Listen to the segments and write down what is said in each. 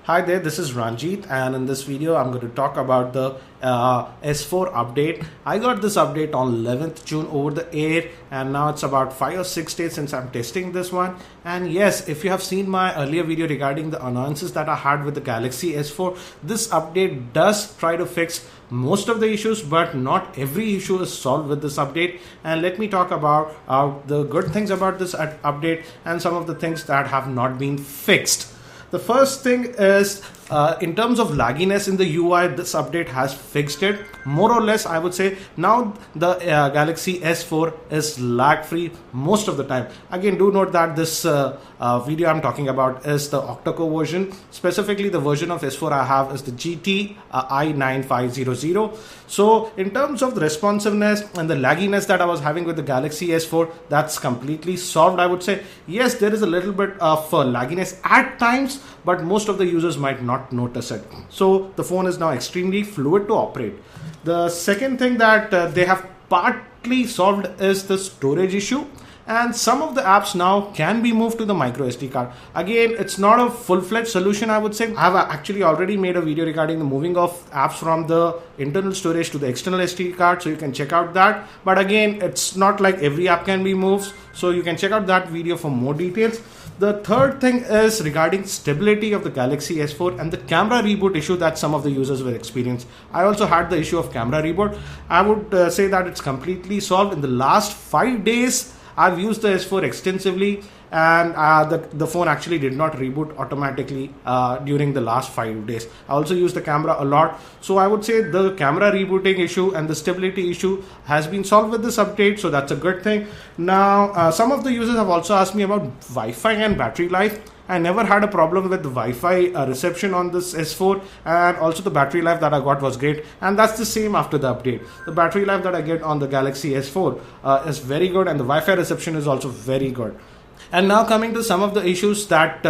Hi there, this is Ranjit, and in this video I'm going to talk about the S4 update. I got this update on 11th June over the air, and now it's about 5 or 6 days since I'm testing this one. And yes, if you have seen my earlier video regarding the annoyances that I had with the Galaxy S4, this update does try to fix most of the issues, but not every issue is solved with this update. And let me talk about the good things about this update and some of the things that have not been fixed. The first thing is in terms of lagginess in the UI, this update has fixed it. More or less, I would say now the Galaxy S4 is lag free most of the time. Again, do note that this video I'm talking about is the octa-core version. Specifically, the version of S4 I have is the GT i9500. So in terms of the responsiveness and the lagginess that I was having with the Galaxy S4, that's completely solved, I would say. Yes, there is a little bit of lagginess at times, but most of the users might not notice it. So the phone is now extremely fluid to operate. The second thing that they have partly solved is the storage issue, and some of the apps now can be moved to the micro SD card. Again, it's not a full-fledged solution, I would say. I have actually already made a video regarding the moving of apps from the internal storage to the external SD card, so you can check out that. But again, it's not like every app can be moved, so you can check out that video for more details. The third thing is regarding stability of the Galaxy S4 and the camera reboot issue that some of the users were experiencing. I also had the issue of camera reboot. I would say that it's completely solved. In the last 5 days, I've used the S4 extensively, and the phone actually did not reboot automatically during the last 5 days. I also used the camera a lot. So I would say the camera rebooting issue and the stability issue has been solved with this update. So that's a good thing. Now, some of the users have also asked me about Wi-Fi and battery life. I never had a problem with the Wi-Fi reception on this S4, and also the battery life that I got was great, and that's the same after the update. The battery life that I get on the Galaxy S4 is very good, and the Wi-Fi reception is also very good. And now coming to some of the issues that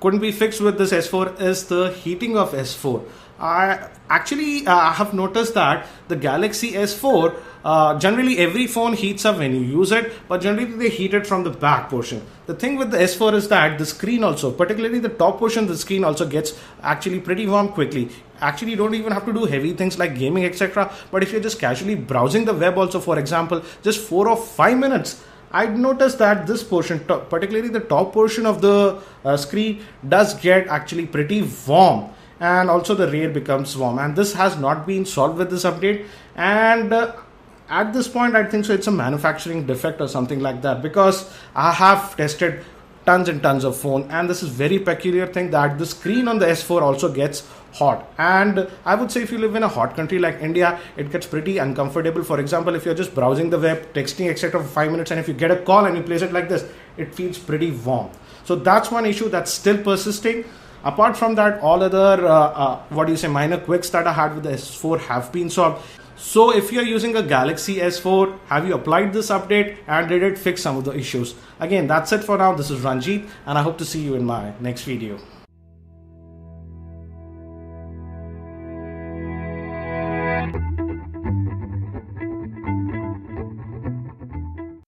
couldn't be fixed with this S4 is the heating of S4. I have noticed that the Galaxy S4, generally every phone heats up when you use it, but generally they heat it from the back portion. The thing with the S4 is that the screen also, particularly the top portion of the screen, also gets actually pretty warm quickly. Actually, you don't even have to do heavy things like gaming, etc. But if you're just casually browsing the web also, for example, just 4 or 5 minutes, I'd noticed that this portion, particularly the top portion of the screen, does get actually pretty warm. And also the rear becomes warm, and this has not been solved with this update. And at this point, I think so it's a manufacturing defect or something like that, because I have tested tons and tons of phone, and this is very peculiar thing that the screen on the S4 also gets hot. And I would say if you live in a hot country like India, it gets pretty uncomfortable. For example, if you're just browsing the web, texting, etc. for 5 minutes, and if you get a call and you place it like this, it feels pretty warm. So that's one issue that's still persisting. Apart from that, all other minor quirks that I had with the S4 have been solved. So if you're using a Galaxy S4, have you applied this update, and did it fix some of the issues? Again, that's it for now. This is Ranjit, and I hope to see you in my next video.